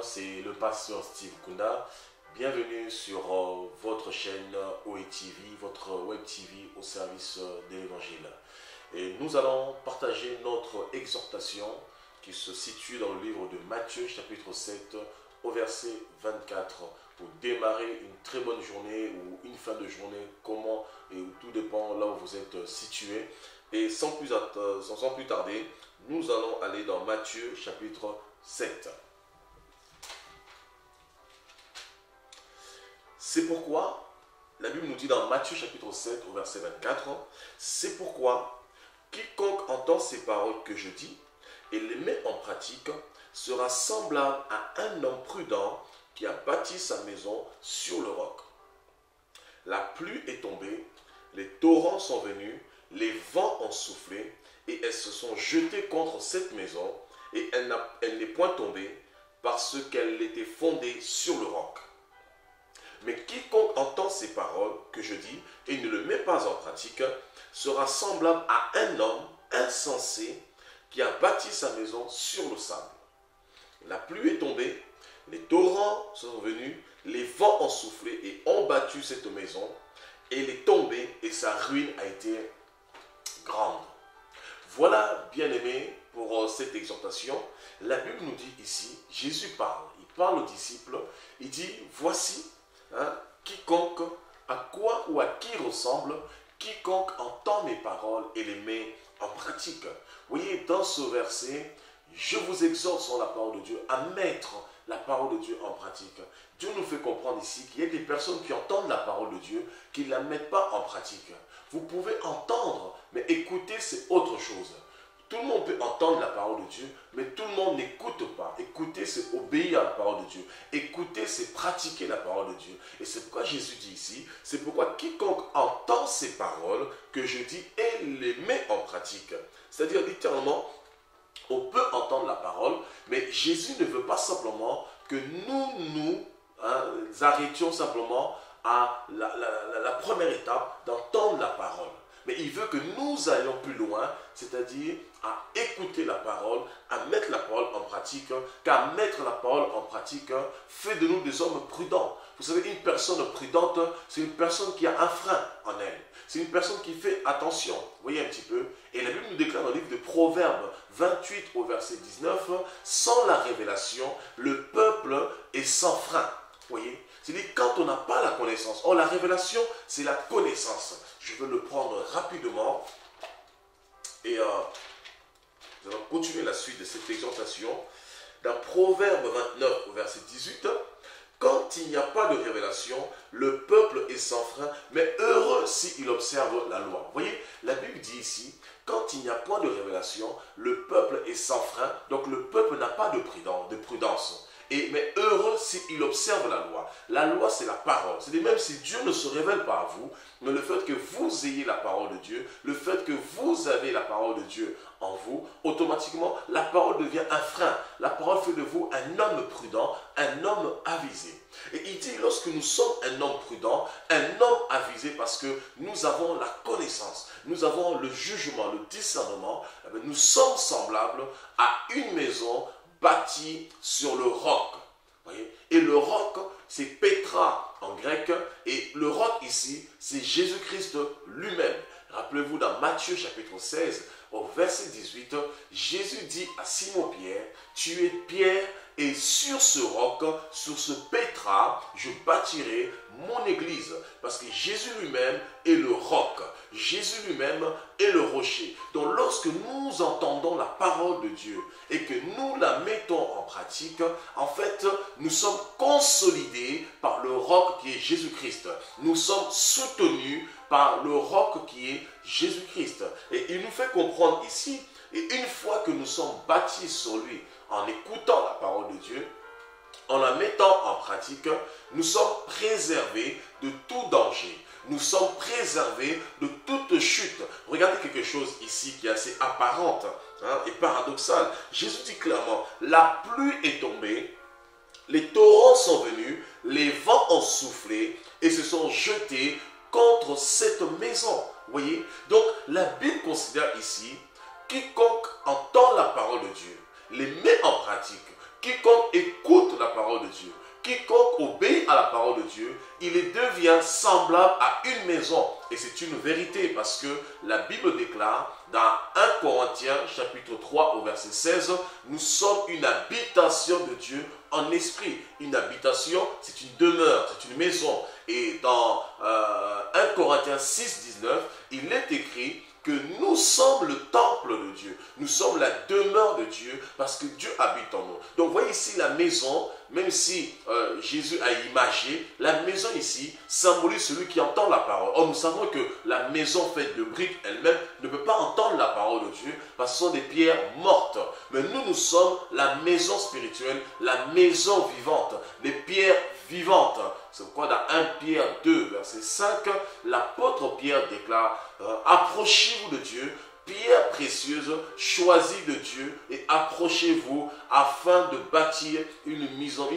C'est le pasteur Steve Kunda. Bienvenue sur votre chaîne OETV, votre Web TV au service de l'Évangile. Et nous allons partager notre exhortation qui se situe dans le livre de Matthieu, chapitre 7, au verset 24, pour démarrer une très bonne journée ou une fin de journée, comment et tout dépend là où vous êtes situé. Et sans plus tarder, nous allons aller dans Matthieu, chapitre 7. C'est pourquoi, la Bible nous dit dans Matthieu chapitre 7 au verset 24, c'est pourquoi quiconque entend ces paroles que je dis et les met en pratique sera semblable à un homme prudent qui a bâti sa maison sur le roc. La pluie est tombée, les torrents sont venus, les vents ont soufflé et elles se sont jetées contre cette maison et elle n'est point tombée parce qu'elle était fondée sur le roc. Mais quiconque entend ces paroles que je dis et ne le met pas en pratique sera semblable à un homme insensé qui a bâti sa maison sur le sable. La pluie est tombée, les torrents sont venus, les vents ont soufflé et ont battu cette maison. Et elle est tombée et sa ruine a été grande. Voilà, bien-aimés, pour cette exhortation. La Bible nous dit ici, Jésus parle, il parle aux disciples, il dit, voici, quiconque, à quoi ou à qui ressemble, quiconque entend mes paroles et les met en pratique. Vous voyez, dans ce verset, je vous exhorte sur la parole de Dieu à mettre la parole de Dieu en pratique. Dieu nous fait comprendre ici qu'il y a des personnes qui entendent la parole de Dieu, qui ne la mettent pas en pratique. Vous pouvez entendre, mais écouter, c'est autre chose. Tout le monde peut entendre la parole de Dieu, mais tout le monde n'écoute pas. Écouter, c'est obéir à la parole de Dieu. Écouter, c'est pratiquer la parole de Dieu. Et c'est pourquoi Jésus dit ici, c'est pourquoi quiconque entend ces paroles que je dis et les met en pratique. C'est-à-dire littéralement, on peut entendre la parole, mais Jésus ne veut pas simplement que nous arrêtions simplement à la première étape d'entendre la parole. Mais il veut que nous allions plus loin, c'est-à-dire à écouter la parole, à mettre la parole en pratique, car mettre la parole en pratique fait de nous des hommes prudents. Vous savez, une personne prudente, c'est une personne qui a un frein en elle. C'est une personne qui fait attention. Vous voyez un petit peu. Et la Bible nous déclare dans le livre de Proverbes 28 au verset 19, sans la révélation, le peuple est sans frein. Vous voyez, c'est-à-dire quand on n'a pas la connaissance. Or, la révélation, c'est la connaissance. Je vais le prendre rapidement et nous allons continuer la suite de cette exhortation. Dans Proverbe 29 au verset 18, quand il n'y a pas de révélation, le peuple est sans frein, mais heureux s'il observe la loi. Vous voyez, la Bible dit ici, quand il n'y a point de révélation, le peuple est sans frein, donc le peuple n'a pas de prudence. Mais heureux s'il observe la loi. La loi, c'est la parole. C'est-à-dire même si Dieu ne se révèle pas à vous, mais le fait que vous ayez la parole de Dieu, le fait que vous avez la parole de Dieu en vous, automatiquement, la parole devient un frein. La parole fait de vous un homme prudent, un homme avisé. Et il dit, lorsque nous sommes un homme prudent, un homme avisé, parce que nous avons la connaissance, nous avons le jugement, le discernement, nous sommes semblables à une maison bâti sur le roc. Voyez? Et le roc, c'est Petra en grec. Et le roc ici, c'est Jésus-Christ lui-même. Rappelez-vous dans Matthieu chapitre 16, au verset 18, Jésus dit à Simon-Pierre, tu es Pierre Et sur ce roc, sur ce pétrin, je bâtirai mon église. Parce que Jésus lui-même est le roc. Jésus lui-même est le rocher. Donc lorsque nous entendons la parole de Dieu et que nous la mettons en pratique, en fait, nous sommes consolidés par le roc qui est Jésus-Christ. Nous sommes soutenus par le roc qui est Jésus-Christ. Et il nous fait comprendre ici, et une fois que nous sommes bâtis sur lui, en écoutant la parole de Dieu, en la mettant en pratique, nous sommes préservés de tout danger. Nous sommes préservés de toute chute. Regardez quelque chose ici qui est assez apparente et paradoxal. Jésus dit clairement, la pluie est tombée, les torrents sont venus, les vents ont soufflé et se sont jetés contre cette maison. Vous voyez? Donc la Bible considère ici, quiconque entend la parole de Dieu, les met en pratique, quiconque écoute la parole de Dieu, quiconque obéit à la parole de Dieu, il devient semblable à une maison. Et c'est une vérité parce que la Bible déclare dans 1 Corinthiens chapitre 3 au verset 16, nous sommes une habitation de Dieu en esprit. Une habitation, c'est une demeure, c'est une maison. Et dans 1 Corinthiens 6, 19, il est écrit que nous sommes le temple de Dieu. Nous sommes la demeure de Dieu parce que Dieu habite en nous. Donc, voyez ici la maison, même si Jésus a imagé, la maison ici symbolise celui qui entend la parole. Or, nous savons que la maison faite de briques elle-même ne peut pas entendre la parole de Dieu parce que ce sont des pierres mortes. Mais nous sommes la maison spirituelle, la maison vivante, les pierres vivantes. C'est pourquoi dans 1 Pierre 2, verset 5, l'apôtre Pierre déclare « Approchez-vous de Dieu, pierre précieuse, choisie de Dieu, et approchez-vous afin de bâtir une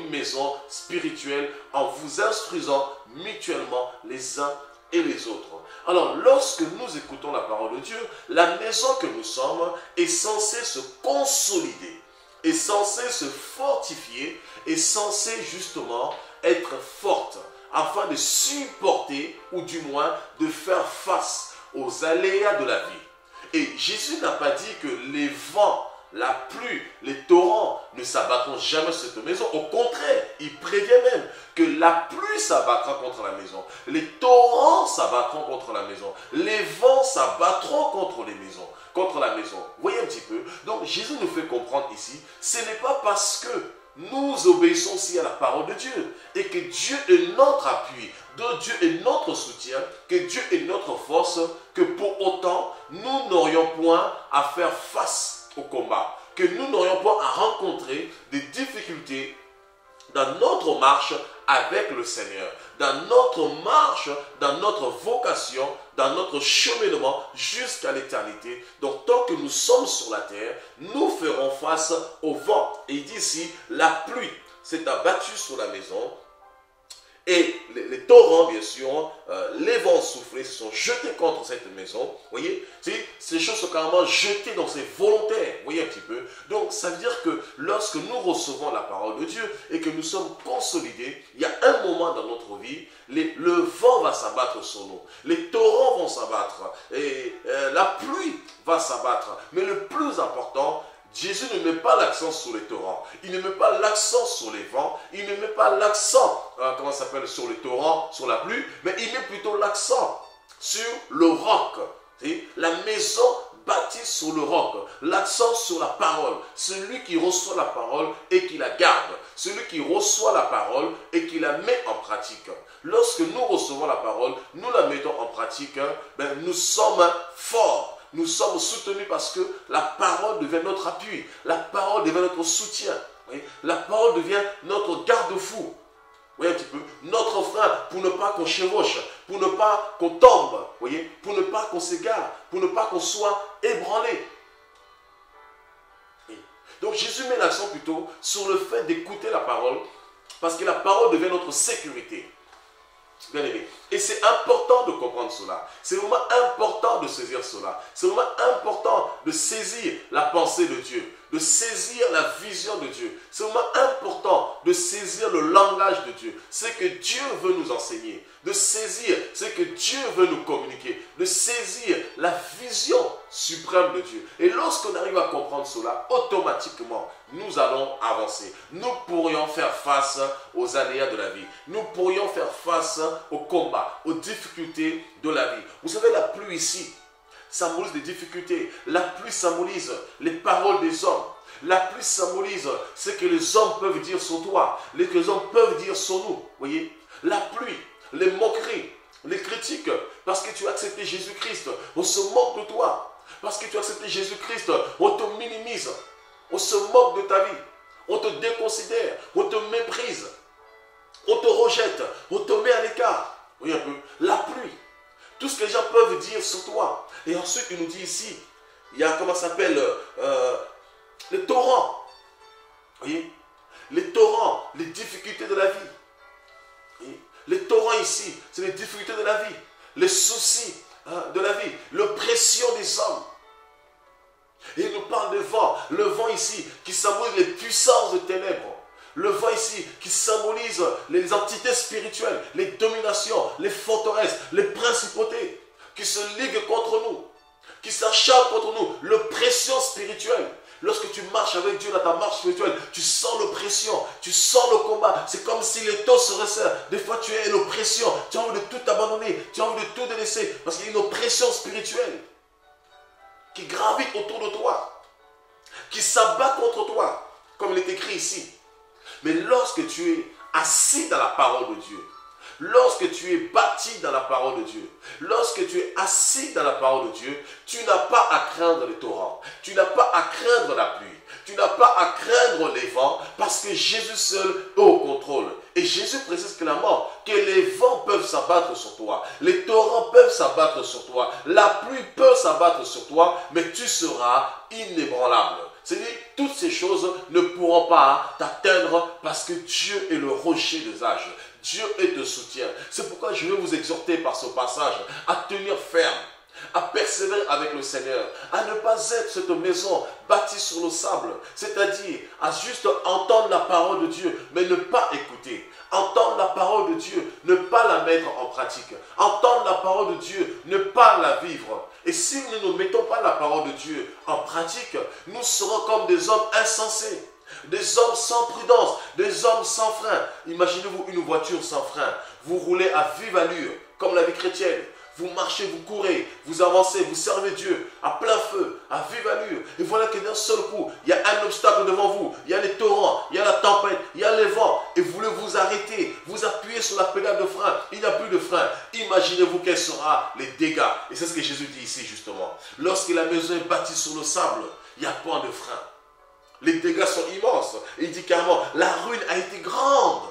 maison spirituelle en vous instruisant mutuellement les uns et les autres. » Alors, lorsque nous écoutons la parole de Dieu, la maison que nous sommes est censée se consolider, est censée se fortifier, est censée justement être forte, afin de supporter, ou du moins de faire face aux aléas de la vie. Et Jésus n'a pas dit que les vents, la pluie, les torrents ne s'abattront jamais sur cette maison. Au contraire, il prévient même que la pluie s'abattra contre la maison. Les torrents s'abattront contre la maison. Les vents s'abattront contre les maisons, contre la maison. Vous voyez un petit peu? Donc Jésus nous fait comprendre ici, ce n'est pas parce que nous obéissons aussi à la parole de Dieu et que Dieu est notre appui, que Dieu est notre soutien, que Dieu est notre force, que pour autant nous n'aurions point à faire face au combat, que nous n'aurions point à rencontrer des difficultés dans notre marche avec le Seigneur, dans notre marche, dans notre vocation, dans notre cheminement jusqu'à l'éternité. Donc tant que nous sommes sur la terre, nous ferons face au vent. Et il dit ici, la pluie s'est abattue sur la maison, et les torrents, bien sûr, les vents soufflés se sont jetés contre cette maison. Vous voyez, ces choses sont carrément jetées, donc c'est volontaire. Vous voyez un petit peu. Donc ça veut dire que lorsque nous recevons la parole de Dieu et que nous sommes consolidés, il y a un moment dans notre vie, le vent va s'abattre sur nous. Les torrents vont s'abattre. Et la pluie va s'abattre. Mais le plus important, Jésus ne met pas l'accent sur les torrents, il ne met pas l'accent sur les vents, il ne met pas l'accent, sur les torrents, sur la pluie, mais il met plutôt l'accent sur le roc. La maison bâtie sur le roc, l'accent sur la parole, celui qui reçoit la parole et qui la garde, celui qui reçoit la parole et qui la met en pratique. Lorsque nous recevons la parole, nous la mettons en pratique, nous sommes forts. Nous sommes soutenus parce que la parole devient notre appui, la parole devient notre soutien, la parole devient notre garde-fou. Vous voyez un petit peu, notre frein pour ne pas qu'on chevauche, pour ne pas qu'on tombe, voyez, pour ne pas qu'on s'égare, pour ne pas qu'on soit ébranlé. Donc Jésus met l'accent plutôt sur le fait d'écouter la parole, parce que la parole devient notre sécurité. Bien aimé. Et c'est important de comprendre cela. C'est vraiment important de saisir cela. C'est vraiment important de saisir la pensée de Dieu. de saisir la vision de Dieu. C'est vraiment important de saisir le langage de Dieu, ce que Dieu veut nous enseigner, de saisir ce que Dieu veut nous communiquer, de saisir la vision suprême de Dieu. Et lorsqu'on arrive à comprendre cela, automatiquement, nous allons avancer. Nous pourrions faire face aux aléas de la vie. Nous pourrions faire face aux combats, aux difficultés de la vie. Vous savez, la pluie ici symbolise des difficultés. La pluie symbolise les paroles des hommes. La pluie symbolise ce que les hommes peuvent dire sur toi, ce que les hommes peuvent dire sur nous. Voyez, la pluie, les moqueries, les critiques, parce que tu as accepté Jésus-Christ, on se moque de toi. Parce que tu as accepté Jésus-Christ, on te minimise, on se moque de ta vie, on te déconsidère, on te méprise, on te rejette, on te met à l'écart. Voyez un peu, la pluie, tout ce que les gens peuvent dire sur toi. Et ensuite, il nous dit ici, il y a, comment ça s'appelle, les torrents. Voyez, les torrents, les difficultés de la vie. Voyez, les torrents ici, c'est les difficultés de la vie, les soucis de la vie, l'oppression des hommes. Et il nous parle de vent. Le vent ici qui symbolise les puissances de ténèbres. Le vent ici qui symbolise les entités spirituelles, les dominations, les forteresses, les principautés qui se liguent contre nous, qui s'acharnent contre nous, l'oppression spirituelle. Lorsque tu marches avec Dieu dans ta marche spirituelle, tu sens l'oppression, tu sens le combat. C'est comme si les taux se resserrent. Des fois, tu es l'oppression. Tu as envie de tout abandonner, tu as envie de tout délaisser. Parce qu'il y a une oppression spirituelle qui gravite autour de toi, qui s'abat contre toi, comme il est écrit ici. Mais lorsque tu es assis dans la parole de Dieu, lorsque tu es bâti dans la parole de Dieu, lorsque tu es assis dans la parole de Dieu, tu n'as pas à craindre les torrents, tu n'as pas à craindre la pluie, tu n'as pas à craindre les vents, parce que Jésus seul est au contrôle. Et Jésus précise clairement que les vents peuvent s'abattre sur toi, les torrents peuvent s'abattre sur toi, la pluie peut s'abattre sur toi, mais tu seras inébranlable. C'est-à-dire, toutes ces choses ne pourront pas t'atteindre parce que Dieu est le rocher des âges. Dieu est de soutien. C'est pourquoi je veux vous exhorter par ce passage à tenir ferme, à persévérer avec le Seigneur, à ne pas être cette maison bâtie sur le sable, c'est-à-dire à juste entendre la parole de Dieu, mais ne pas écouter. Entendre la parole de Dieu, ne pas la mettre en pratique. Entendre la parole de Dieu, ne pas la vivre. Et si nous ne mettons pas la parole de Dieu en pratique, nous serons comme des hommes insensés, des hommes sans prudence, des hommes sans frein. Imaginez-vous une voiture sans frein. Vous roulez à vive allure, comme la vie chrétienne. Vous marchez, vous courez, vous avancez, vous servez Dieu à plein feu, à vive allure. Et voilà que d'un seul coup, il y a un obstacle devant vous. Il y a les torrents, il y a la tempête, il y a les vents. Et vous voulez vous arrêter, vous appuyez sur la pédale de frein. Il n'y a plus de frein. Imaginez-vous quels seront les dégâts. Et c'est ce que Jésus dit ici justement. Lorsque la maison est bâtie sur le sable, il n'y a point de frein. Les dégâts sont immenses. Et il dit carrément, la ruine a été grande.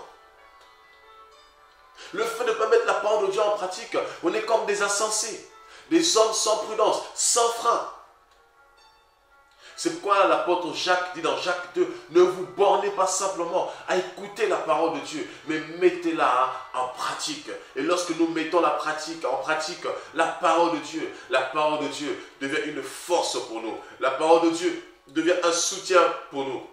Le fait de ne pas mettre la parole de Dieu en pratique, on est comme des insensés, des hommes sans prudence, sans frein. C'est pourquoi l'apôtre Jacques dit dans Jacques 2, ne vous bornez pas simplement à écouter la parole de Dieu, mais mettez-la en pratique. Et lorsque nous mettons en pratique la parole de Dieu devient une force pour nous. La parole de Dieu devient un soutien pour nous.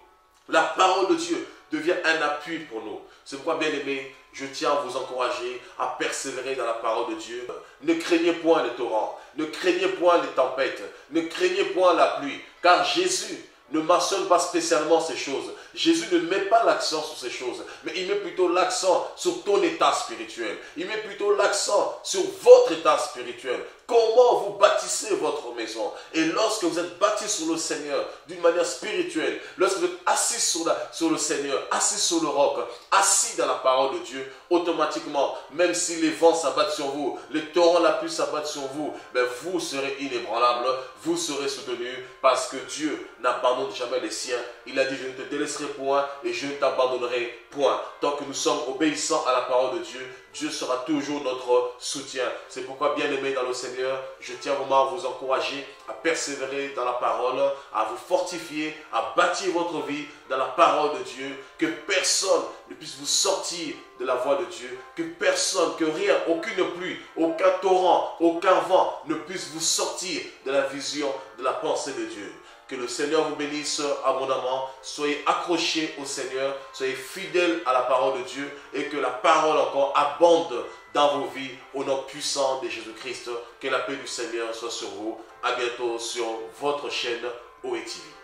La parole de Dieu devient un appui pour nous. C'est pourquoi, bien aimés, je tiens à vous encourager à persévérer dans la parole de Dieu. Ne craignez point les torrents, ne craignez point les tempêtes, ne craignez point la pluie, car Jésus ne mentionne pas spécialement ces choses. Jésus ne met pas l'accent sur ces choses, mais il met plutôt l'accent sur ton état spirituel. Il met plutôt l'accent sur votre état spirituel. Comment vous bâtissez votre maison. Et lorsque vous êtes bâti sur le Seigneur d'une manière spirituelle, lorsque vous êtes assis sur le Seigneur, assis sur le roc, assis dans la parole de Dieu, automatiquement, même si les vents s'abattent sur vous, les torrents, la pluie s'abattent sur vous, ben vous serez inébranlable, vous serez soutenu parce que Dieu n'abandonne jamais les siens. Il a dit, je ne te délaisserai point et je ne t'abandonnerai point. Tant que nous sommes obéissants à la parole de Dieu, Dieu sera toujours notre soutien. C'est pourquoi, bien aimés dans le Seigneur, je tiens vraiment à vous encourager à persévérer dans la parole, à vous fortifier, à bâtir votre vie dans la parole de Dieu, que personne ne puisse vous sortir de la voie de Dieu, que personne, que rien, aucune pluie, aucun torrent, aucun vent ne puisse vous sortir de la vision, de la pensée de Dieu. Que le Seigneur vous bénisse abondamment. Soyez accrochés au Seigneur. Soyez fidèles à la parole de Dieu. Et que la parole encore abonde dans vos vies. Au nom puissant de Jésus-Christ. Que la paix du Seigneur soit sur vous. À bientôt sur votre chaîne OE TV.